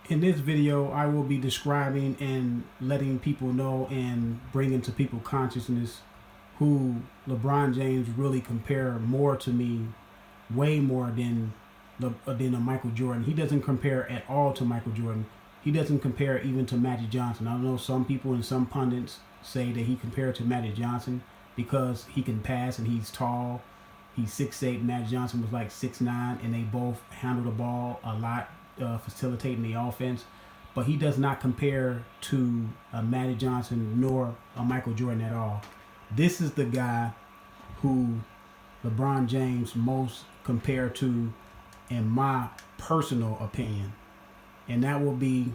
In this video, I will be describing and letting people know and bringing to people consciousness who LeBron James really compare more to me, way more than a Michael Jordan. He doesn't compare at all to Michael Jordan. He doesn't compare even to Magic Johnson. I know some people and some pundits say that he compared to Magic Johnson because he can pass and he's tall. He's 6'8". Magic Johnson was like 6'9", and they both handle the ball a lot, facilitating the offense. But he does not compare to a Magic Johnson nor a Michael Jordan at all. This is the guy who LeBron James most compare to, in my personal opinion. And that will be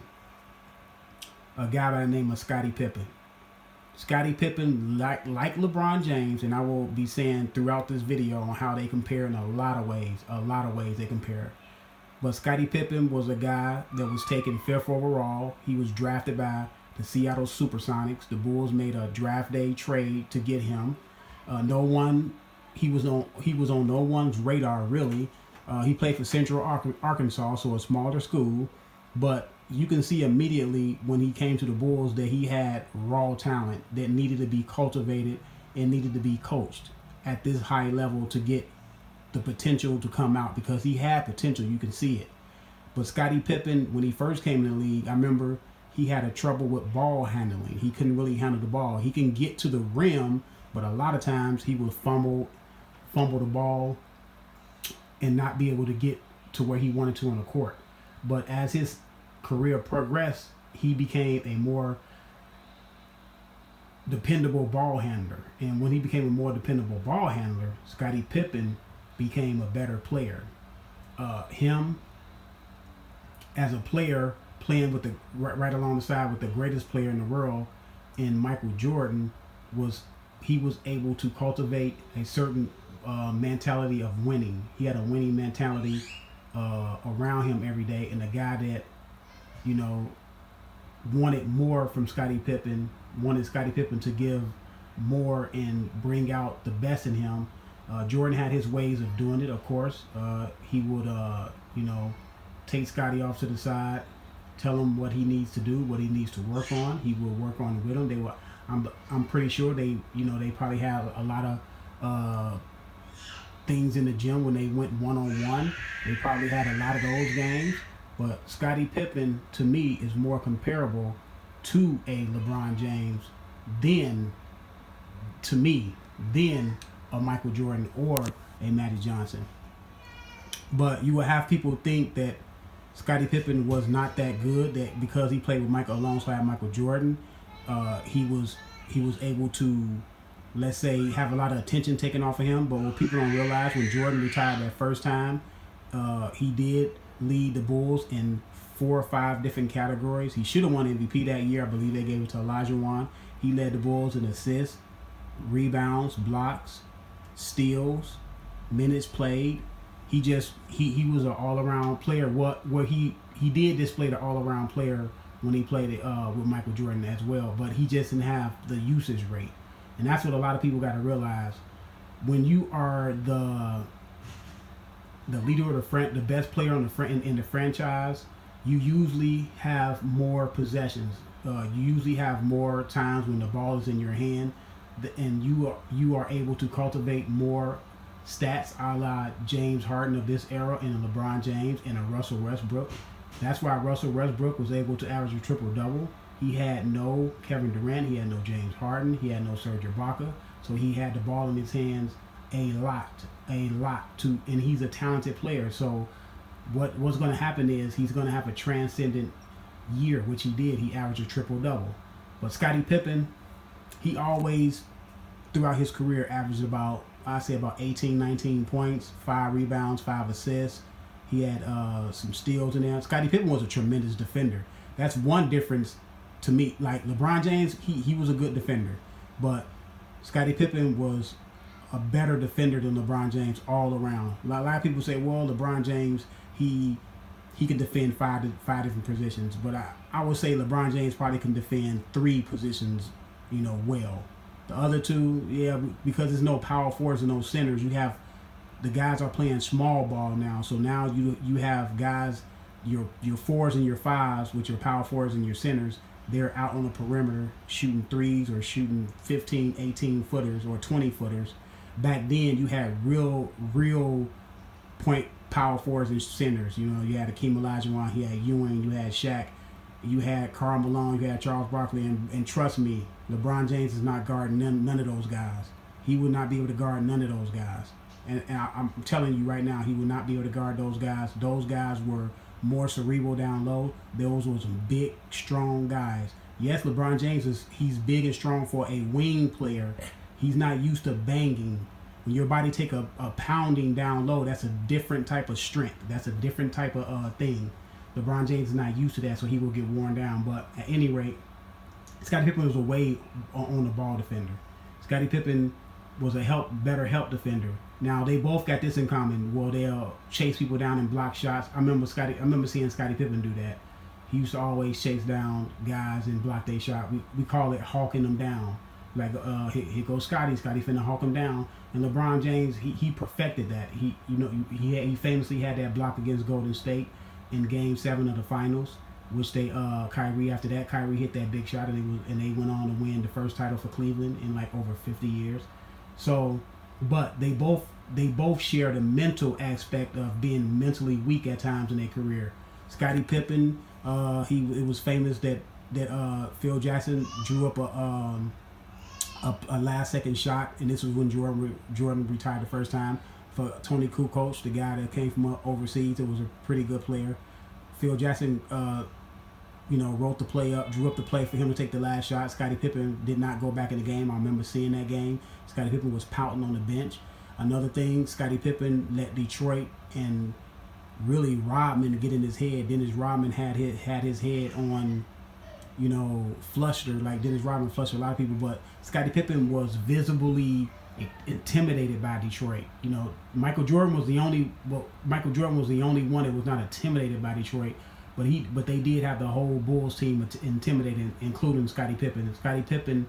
a guy by the name of Scottie Pippen. Scottie Pippen, like LeBron James, and I will be saying throughout this video on how they compare in a lot of ways they compare. But Scottie Pippen was a guy that was taken 5th overall. He was drafted by the Seattle Supersonics. The Bulls made a draft day trade to get him. He was on no one's radar really. He played for Central Arkansas, so a smaller school, but you can see immediately when he came to the Bulls that he had raw talent that needed to be cultivated and needed to be coached at this high level to get the potential to come out, because he had potential. You can see it. But Scottie Pippen, when he first came in the league, I remember he had a trouble with ball handling. He couldn't really handle the ball. He can get to the rim, but a lot of times he would fumble the ball and not be able to get to where he wanted to on the court. But as his career progressed, he became a more dependable ball handler. And when he became a more dependable ball handler, Scottie Pippen became a better player. Him as a player playing with the right along the side with the greatest player in the world in Michael Jordan was able to cultivate a certain mentality of winning. He had a winning mentality around him every day, and a guy that wanted more from Scottie Pippen, wanted Scottie Pippen to give more and bring out the best in him. Jordan had his ways of doing it, of course. He would, take Scottie off to the side, tell him what he needs to do, what he needs to work on. He will work on it with him. I'm pretty sure they probably had a lot of things in the gym when they went one-on-one. They probably had a lot of those games. But Scottie Pippen, to me, is more comparable to a LeBron James than a Michael Jordan or a Magic Johnson. But you will have people think that Scottie Pippen was not that good, that because he played with alongside Michael Jordan, he was able to, let's say, have a lot of attention taken off of him. But what people don't realize, when Jordan retired that first time, he did lead the Bulls in 4 or 5 different categories. He should have won MVP that year. I believe they gave it to Olajuwon. He led the Bulls in assists, rebounds, blocks, steals, minutes played. He was an all-around player. What he did display the all-around player when he played with Michael Jordan as well, but he just didn't have the usage rate. And that's what a lot of people got to realize. When you are the leader of the best player on in the franchise, you usually have more possessions. You usually have more times when the ball is in your hand, and you are able to cultivate more stats, a la James Harden of this era, and a LeBron James and a Russell Westbrook. That's why Russell Westbrook was able to average a triple-double. He had no Kevin Durant, he had no James Harden, he had no Serge Ibaka, so he had the ball in his hands a lot, and he's a talented player. So what's going to happen is he's going to have a transcendent year, which he did. He averaged a triple-double. But Scottie Pippen, he always, throughout his career, averaged about 18, 19 points, 5 rebounds, 5 assists. He had some steals in there. Scottie Pippen was a tremendous defender. That's one difference to me. Like LeBron James, he was a good defender, but Scottie Pippen was a better defender than LeBron James all around. A lot of people say, well, LeBron James, he can defend five different positions, but I would say LeBron James probably can defend 3 positions, well. The other 2, yeah, because there's no power forwards and no centers, you have the guys are playing small ball now. So now you have guys your fours and your fives, with your power forwards and your centers, they're out on the perimeter shooting threes or shooting 15, 18 footers or 20 footers. Back then, you had real point power forwards and centers. You know, you had Akeem Olajuwon, you had Ewing, you had Shaq, you had Karl Malone, you had Charles Barkley, and trust me, LeBron James is not guarding none of those guys. He would not be able to guard none of those guys. And I'm telling you right now, he would not be able to guard those guys. Those guys were more cerebral down low. Those were some big, strong guys. Yes, LeBron James he's big and strong for a wing player. He's not used to banging. When your body take a pounding down low, that's a different type of strength. That's a different type of thing. LeBron James is not used to that, so he will get worn down. But at any rate, Scottie Pippen was a way on the ball defender. Scottie Pippen was a better help defender. Now they both got this in common. Well, they'll chase people down and block shots. I remember seeing Scottie Pippen do that. He used to always chase down guys and block their shot. We call it hawking them down. Like here goes Scottie finna hawk him down. And LeBron James, he perfected that. He famously had that block against Golden State in Game 7 of the Finals, which Kyrie hit that big shot, and they went on to win the first title for Cleveland in like over 50 years. So, but they both share the mental aspect of being mentally weak at times in their career. Scottie Pippen, it was famous that Phil Jackson drew up a last second shot, and this was when Jordan retired the first time, for Tony Kukoc, the guy that came from overseas. It was a pretty good player. Phil Jackson wrote the play up, drew up the play for him to take the last shot. Scottie Pippen did not go back in the game. I remember seeing that game. Scottie Pippen was pouting on the bench. Another thing, Scottie Pippen let Detroit and really Rodman get in his head. Dennis Rodman had his head on, flushed her, like Dennis Rodman flushed a lot of people, but Scottie Pippen was visibly intimidated by Detroit. Michael Jordan was the only one that was not intimidated by Detroit, but they did have the whole Bulls team intimidated, including Scottie Pippen. Scottie Pippen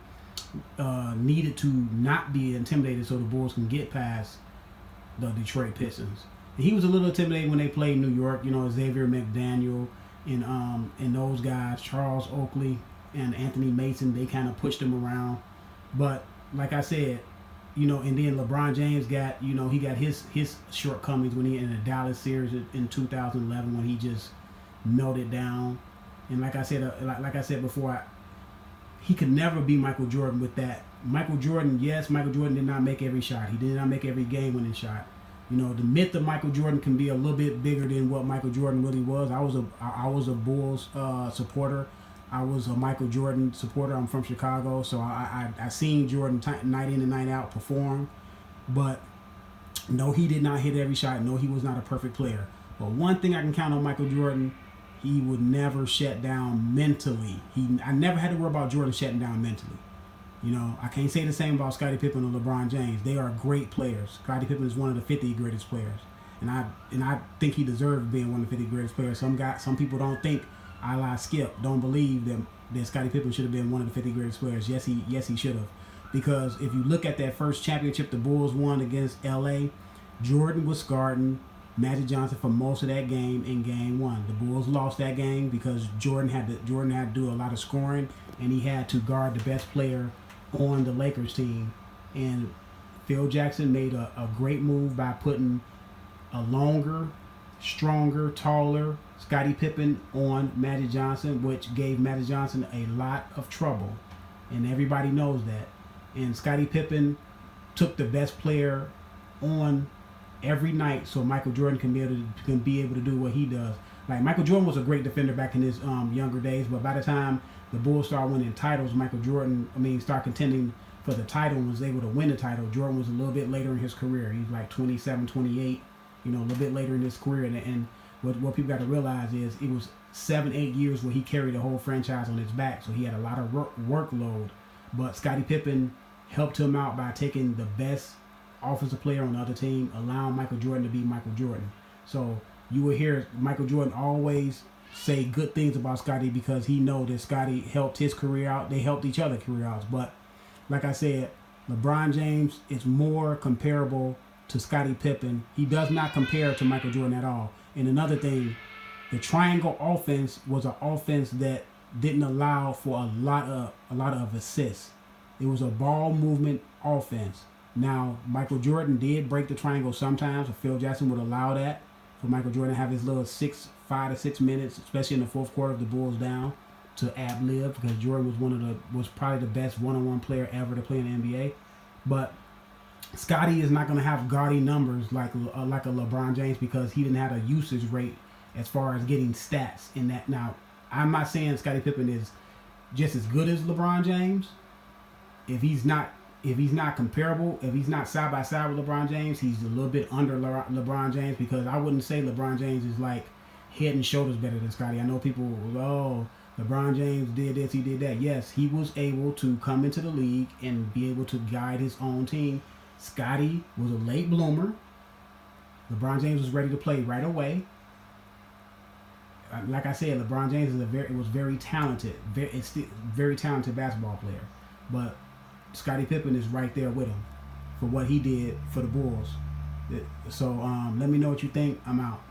needed to not be intimidated so the Bulls can get past the Detroit Pistons. And he was a little intimidated when they played New York. Xavier McDaniel and those guys, Charles Oakley and Anthony Mason, they kind of pushed him around. But like I said, and then LeBron James got, he got his shortcomings when he in the Dallas series in 2011 when he just melted down. And like I said before, he could never be Michael Jordan with that. Michael Jordan did not make every shot. He did not make every game-winning shot. The myth of Michael Jordan can be a little bit bigger than what Michael Jordan really was. I was a Bulls supporter. I was a Michael Jordan supporter. I'm from Chicago, so I seen Jordan night in and night out perform. But no, he did not hit every shot. No, he was not a perfect player. But one thing I can count on Michael Jordan, he would never shut down mentally. I never had to worry about Jordan shutting down mentally. I can't say the same about Scottie Pippen or LeBron James. They are great players. Scottie Pippen is one of the 50 greatest players, and I think he deserves being one of the 50 greatest players. Some people don't think, a la Skip, don't believe that Scottie Pippen should have been one of the 50 greatest players. Yes, he should have, because if you look at that first championship the Bulls won against LA, Jordan was guarding Magic Johnson for most of that game in Game 1. The Bulls lost that game because Jordan had to do a lot of scoring, and he had to guard the best player on the Lakers team. And Phil Jackson made a great move by putting a longer, stronger, taller Scottie Pippen on Magic Johnson, which gave Magic Johnson a lot of trouble, and everybody knows that. And Scottie Pippen took the best player on every night so Michael Jordan can be able to do what he does. Like, Michael Jordan was a great defender back in his younger days, but by the time the Bulls started winning titles, Michael Jordan, started contending for the title and was able to win the title. Jordan was a little bit later in his career. He was like 27, 28, a little bit later in his career. And what people got to realize is it was 7-8 years where he carried the whole franchise on his back, so he had a lot of workload. But Scottie Pippen helped him out by taking the best offensive player on the other team, allowing Michael Jordan to be Michael Jordan. So you will hear Michael Jordan always say good things about Scottie because he know that Scottie helped his career out. They helped each other career out. But like I said, LeBron James is more comparable to Scottie Pippen. He does not compare to Michael Jordan at all. And another thing, The triangle offense was an offense that didn't allow for a lot of assists. It was a ball movement offense. Now, Michael Jordan did break the triangle sometimes. If Phil Jackson would allow that, for Michael Jordan to have his little 5 to 6 minutes, especially in the fourth quarter, of the Bulls down, to ad-lib, because Jordan was probably the best one-on-one player ever to play in the NBA. But Scottie is not going to have gaudy numbers like a LeBron James, because he didn't have a usage rate as far as getting stats in that. Now, I'm not saying Scottie Pippen is just as good as LeBron James. If he's not comparable, if he's not side by side with LeBron James, he's a little bit under LeBron James, because I wouldn't say LeBron James is like head and shoulders better than Scottie. I know people will, LeBron James did this, he did that. Yes, he was able to come into the league and be able to guide his own team. Scottie was a late bloomer. LeBron James was ready to play right away. Like I said, LeBron James was very talented, very talented basketball player. But Scottie Pippen is right there with him for what he did for the Bulls. So let me know what you think. I'm out.